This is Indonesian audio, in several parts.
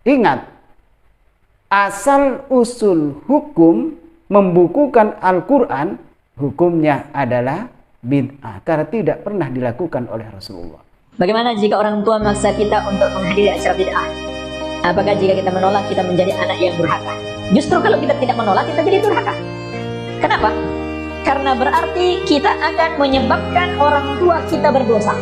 Ingat, asal usul hukum membukukan Al-Quran, hukumnya adalah bid'ah karena tidak pernah dilakukan oleh Rasulullah. Bagaimana jika orang tua memaksa kita untuk menghadiri acara bid'ah? Apakah jika kita menolak kita menjadi anak yang durhaka? Justru kalau kita tidak menolak kita jadi durhaka. Kenapa? Karena berarti kita akan menyebabkan orang tua kita berdosa.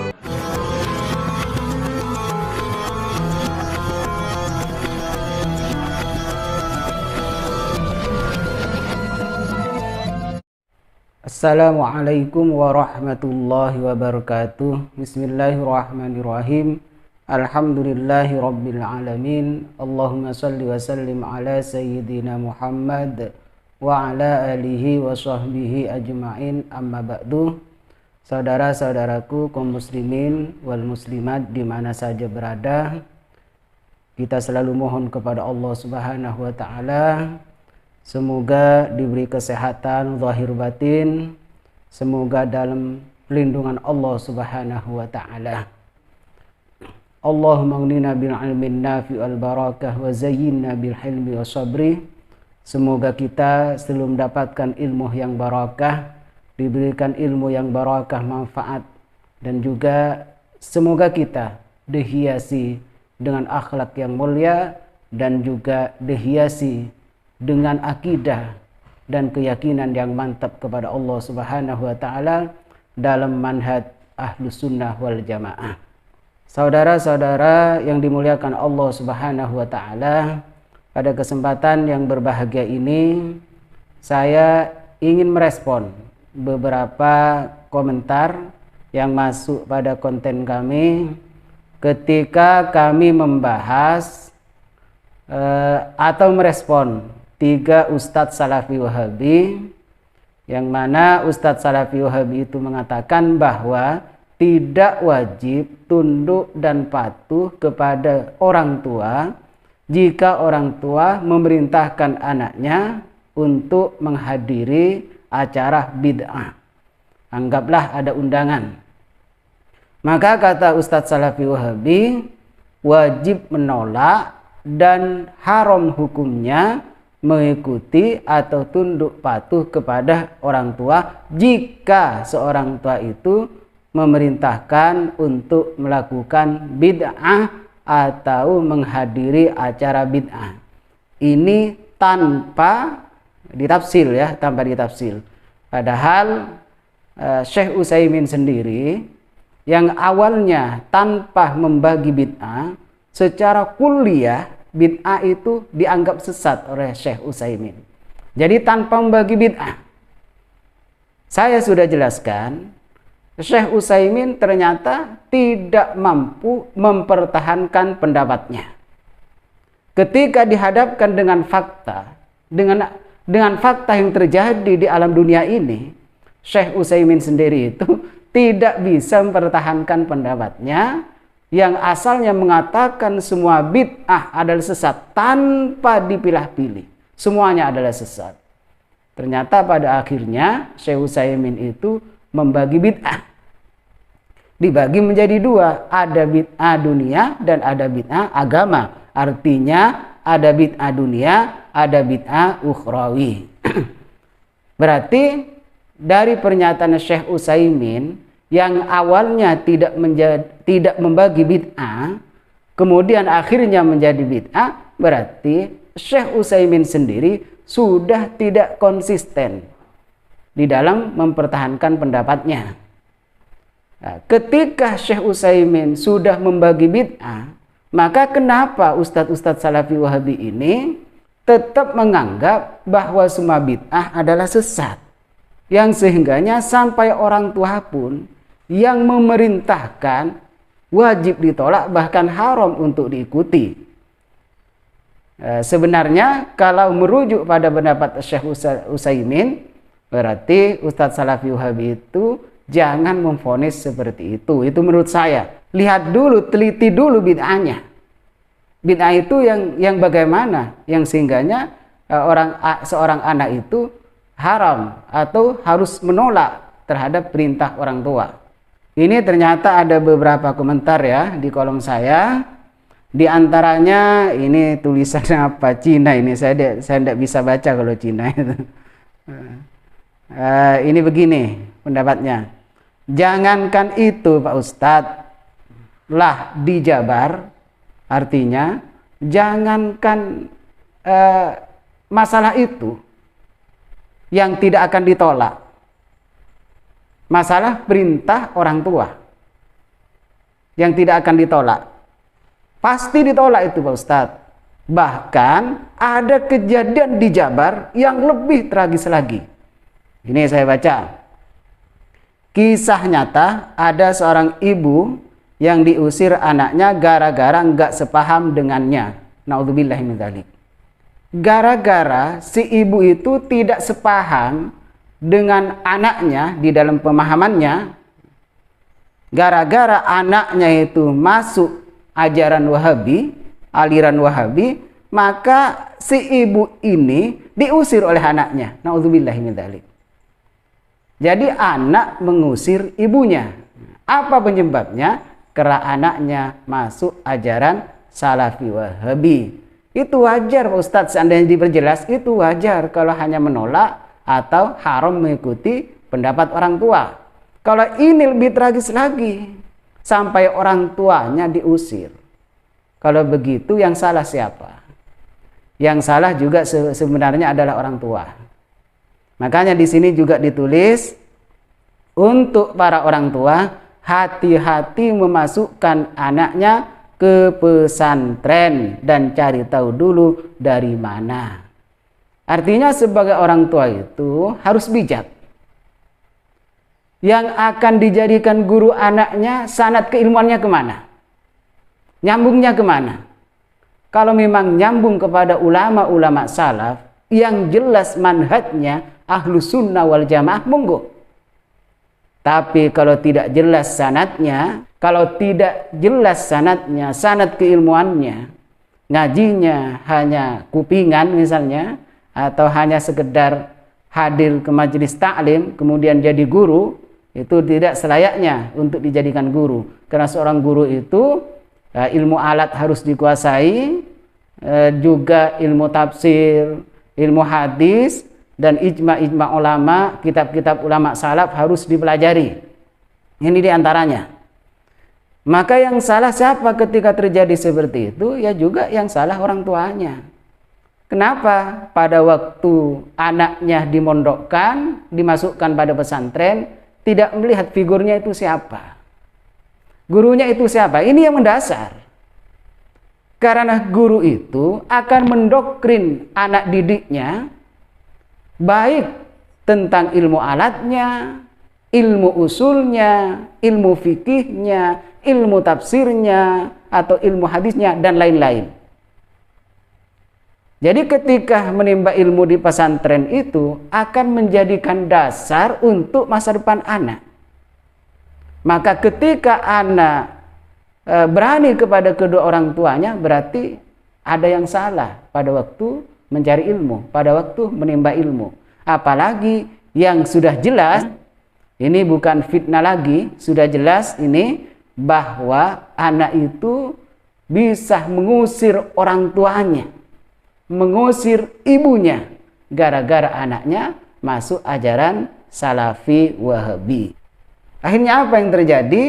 Assalamualaikum warahmatullahi wabarakatuh. Bismillahirrahmanirrahim. Alhamdulillahi rabbil alamin. Allahumma salli wa sallim ala sayyidina Muhammad wa ala alihi wa sahbihi ajma'in, amma ba'du. Saudara-saudaraku kaum muslimin wal muslimat di mana saja berada, kita selalu mohon kepada Allah Subhanahu wa taala semoga diberi kesehatan zahir batin, semoga dalam perlindungan Allah Subhanahu wa taala. Allahumma aghnina bil ilmin nafi wal barakah wa zayyinna bil hilmi wa sabri. Semoga kita selalu mendapatkan ilmu yang barakah, diberikan ilmu yang barakah, manfaat, dan juga semoga kita dihiasi dengan akhlak yang mulia dan juga dihiasi dengan akidah dan keyakinan yang mantap kepada Allah Subhanahu wa taala dalam manhaj Ahlus Sunnah wal Jamaah. Saudara-saudara yang dimuliakan Allah Subhanahu wa taala, pada kesempatan yang berbahagia ini saya ingin merespon beberapa komentar yang masuk pada konten kami ketika kami membahas atau merespon 3 Ustadz Salafi Wahabi, yang mana Ustadz Salafi Wahabi itu mengatakan bahwa tidak wajib tunduk dan patuh kepada orang tua jika orang tua memerintahkan anaknya untuk menghadiri acara bid'ah. Anggaplah ada undangan. Maka kata Ustadz Salafi Wahabi, wajib menolak dan haram hukumnya mengikuti atau tunduk patuh kepada orang tua jika seorang tua itu memerintahkan untuk melakukan bid'ah atau menghadiri acara bid'ah. Ini tanpa ditafsir ya, tanpa ditafsir. Padahal Syekh Utsaimin sendiri yang awalnya tanpa membagi bid'ah, secara kuliah bid'ah itu dianggap sesat oleh Syekh Utsaimin. Jadi tanpa membagi bid'ah. Saya sudah jelaskan, Syekh Utsaimin ternyata tidak mampu mempertahankan pendapatnya. Ketika dihadapkan dengan fakta, dengan fakta yang terjadi di alam dunia ini, Syekh Utsaimin sendiri itu tidak bisa mempertahankan pendapatnya yang asalnya mengatakan semua bid'ah adalah sesat tanpa dipilah-pilih. Semuanya adalah sesat. Ternyata pada akhirnya Syekh Utsaimin itu membagi bid'ah. Dibagi menjadi 2, ada bid'ah dunia dan ada bid'ah agama. Artinya ada bid'ah dunia, ada bid'ah ukhrawi. Berarti dari pernyataan Syekh Utsaimin yang awalnya tidak membagi bid'ah, kemudian akhirnya menjadi bid'ah, berarti Syekh Utsaimin sendiri sudah tidak konsisten di dalam mempertahankan pendapatnya. Nah, ketika Syekh Utsaimin sudah membagi bid'ah, maka kenapa Ustadz-Ustadz Salafi Wahabi ini tetap menganggap bahwa semua bid'ah adalah sesat, yang sehingganya sampai orang tua pun yang memerintahkan wajib ditolak, bahkan haram untuk diikuti. Sebenarnya kalau merujuk pada pendapat Syekh Utsaimin, berarti Ustadz Salafi Wahabi itu jangan memvonis seperti itu. Itu menurut saya. Lihat dulu, teliti dulu bid'ahnya. Bid'ah itu yang bagaimana? Yang sehingganya seorang anak itu haram atau harus menolak terhadap perintah orang tua. Ini ternyata ada beberapa komentar ya di kolom saya. Di antaranya ini tulisan apa Cina ini, saya tidak bisa baca kalau Cina itu. Ini begini pendapatnya. Jangankan itu Pak Ustadz, lah dijabar, artinya jangankan masalah itu yang tidak akan ditolak. Masalah perintah orang tua yang tidak akan ditolak. Pasti ditolak itu Pak Ustadz. Bahkan ada kejadian di Jabar yang lebih tragis lagi. Ini saya baca. Kisah nyata, ada seorang ibu yang diusir anaknya gara-gara nggak sepaham dengannya. Naudzubillahi min dzalik. Gara-gara si ibu itu tidak sepaham dengan anaknya di dalam pemahamannya, gara-gara anaknya itu masuk ajaran Wahabi, aliran Wahabi, maka si ibu ini diusir oleh anaknya. Naudzubillahi min dzalik. Jadi anak mengusir ibunya. Apa penyebabnya? Karena anaknya masuk ajaran Salafi Wahabi. Itu wajar Pak Ustadz, seandainya diperjelas, itu wajar kalau hanya menolak atau haram mengikuti pendapat orang tua. Kalau ini lebih tragis lagi, sampai orang tuanya diusir. Kalau begitu yang salah siapa? Yang salah juga sebenarnya adalah orang tua. Makanya di sini juga ditulis untuk para orang tua, hati-hati memasukkan anaknya ke pesantren dan cari tahu dulu dari mana. Artinya sebagai orang tua itu harus bijak. Yang akan dijadikan guru anaknya, sanad keilmuannya kemana? Nyambungnya kemana? Kalau memang nyambung kepada ulama-ulama salaf yang jelas manhajnya Ahlus Sunnah wal Jamaah, monggo. Tapi kalau tidak jelas sanadnya, sanad keilmuannya, ngajinya hanya kupingan misalnya, atau hanya sekedar hadir ke majelis taklim kemudian jadi guru, itu tidak selayaknya untuk dijadikan guru. Karena seorang guru itu ilmu alat harus dikuasai, juga ilmu tafsir, ilmu hadis, dan ijma ulama, kitab-kitab ulama salaf harus dipelajari. Ini diantaranya. Maka yang salah siapa ketika terjadi seperti itu? Ya juga yang salah orang tuanya. Kenapa pada waktu anaknya dimondokkan, dimasukkan pada pesantren, tidak melihat figurnya itu siapa? Gurunya itu siapa? Ini yang mendasar. Karena guru itu akan mendoktrin anak didiknya, baik tentang ilmu alatnya, ilmu usulnya, ilmu fikihnya, ilmu tafsirnya, atau ilmu hadisnya, dan lain-lain. Jadi ketika menimba ilmu di pesantren itu akan menjadikan dasar untuk masa depan anak. Maka ketika anak berani kepada kedua orang tuanya, berarti ada yang salah pada waktu mencari ilmu, pada waktu menimba ilmu. Apalagi yang sudah jelas, ini bukan fitnah lagi, sudah jelas ini bahwa anak itu bisa mengusir orang tuanya, mengusir ibunya, gara-gara anaknya masuk ajaran Salafi Wahabi. Akhirnya apa yang terjadi?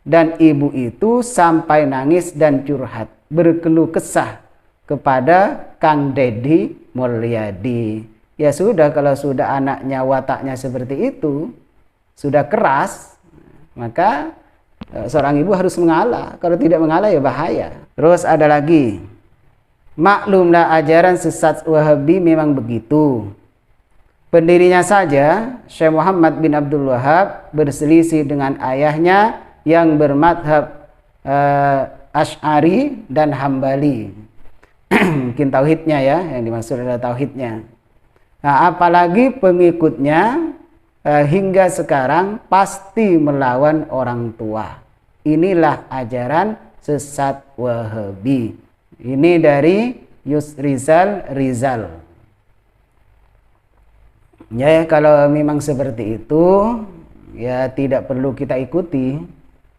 Dan ibu itu sampai nangis dan curhat, berkeluh kesah kepada Kang Deddy Mulyadi. Ya sudah, kalau sudah anaknya wataknya seperti itu, sudah keras, maka seorang ibu harus mengalah. Kalau tidak mengalah ya bahaya. Terus ada lagi, maklumlah ajaran sesat Wahabi memang begitu. Pendirinya saja, Syekh Muhammad bin Abdul Wahab, berselisih dengan ayahnya yang bermadhab Asy'ari dan Hambali. Mungkin tauhidnya ya, yang dimaksud adalah tauhidnya. Nah, apalagi pengikutnya hingga sekarang pasti melawan orang tua. Inilah ajaran sesat Wahabi. Ini dari Yusrizal Rizal. Ya, kalau memang seperti itu, ya tidak perlu kita ikuti.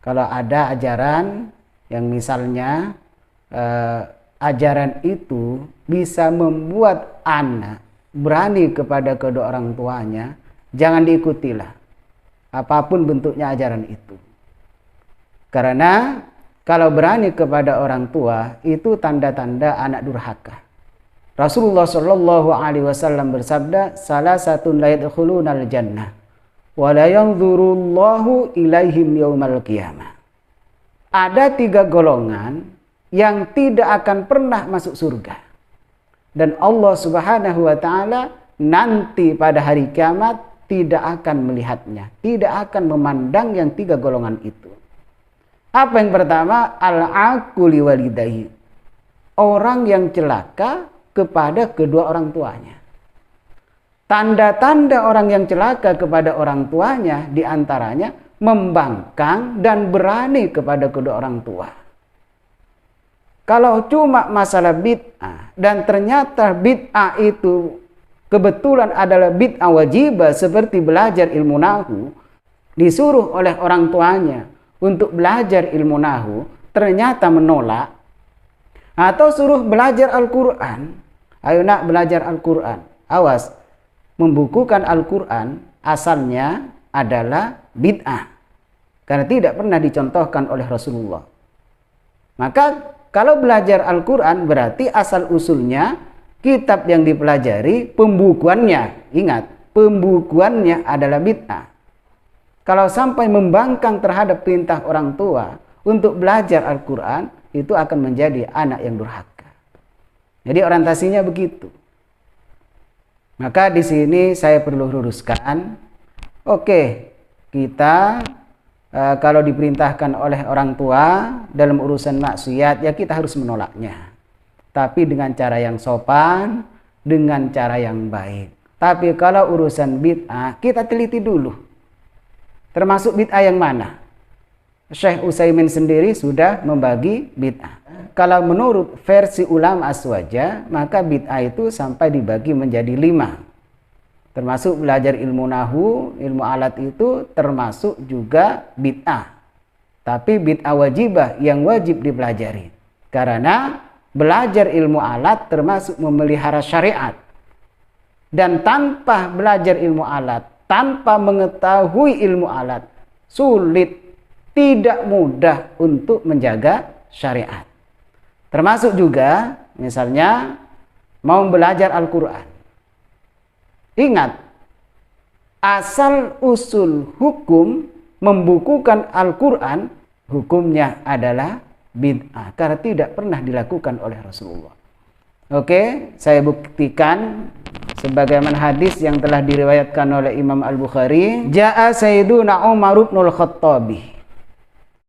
Kalau ada ajaran yang misalnya ajaran itu bisa membuat anak berani kepada kedua orang tuanya, jangan diikutilah apapun bentuknya ajaran itu. Karena kalau berani kepada orang tua itu tanda-tanda anak durhaka. Rasulullah Shallallahu Alaihi Wasallam bersabda, salah satu la yadkhulunal jannah wa la yanzurullahu ilaihim yaumal qiyamah. Ada 3 golongan yang tidak akan pernah masuk surga. Dan Allah Subhanahu wa taala nanti pada hari kiamat tidak akan melihatnya, tidak akan memandang yang 3 golongan itu. Apa yang pertama? Al-aquli walidayhi. Orang yang celaka kepada kedua orang tuanya. Tanda-tanda orang yang celaka kepada orang tuanya diantaranya membangkang dan berani kepada kedua orang tua. Kalau cuma masalah bid'ah dan ternyata bid'ah itu kebetulan adalah bid'ah wajibah seperti belajar ilmu nahu, disuruh oleh orang tuanya untuk belajar ilmu nahu, ternyata menolak, atau suruh belajar Al-Quran, ayo nak belajar Al-Quran, awas, membukukan Al-Quran asalnya adalah bid'ah karena tidak pernah dicontohkan oleh Rasulullah. Maka kalau belajar Al-Quran berarti asal usulnya kitab yang dipelajari, pembukuannya, ingat, pembukuannya adalah bid'ah. Kalau sampai membangkang terhadap perintah orang tua untuk belajar Al-Quran, itu akan menjadi anak yang durhaka. Jadi orientasinya begitu. Maka di sini saya perlu luruskan, oke, kita kalau diperintahkan oleh orang tua dalam urusan maksiat, ya kita harus menolaknya. Tapi dengan cara yang sopan, dengan cara yang baik. Tapi kalau urusan bid'ah, kita teliti dulu. Termasuk bid'ah yang mana? Syekh Utsaimin sendiri sudah membagi bid'ah. Kalau menurut versi ulama aswaja, maka bid'ah itu sampai dibagi menjadi 5. Termasuk belajar ilmu nahu, ilmu alat itu termasuk juga bid'ah. Tapi bid'ah wajibah yang wajib dipelajari. Karena belajar ilmu alat termasuk memelihara syariat. Dan tanpa belajar ilmu alat, tanpa mengetahui ilmu alat, sulit, tidak mudah untuk menjaga syariat. Termasuk juga misalnya mau belajar Al-Quran. Ingat, asal usul hukum membukukan Al-Quran, hukumnya adalah bid'ah karena tidak pernah dilakukan oleh Rasulullah. Oke, saya buktikan sebagaimana hadis yang telah diriwayatkan oleh Imam Al-Bukhari. Ja'a Sayyiduna Umar ibn al-Khattabi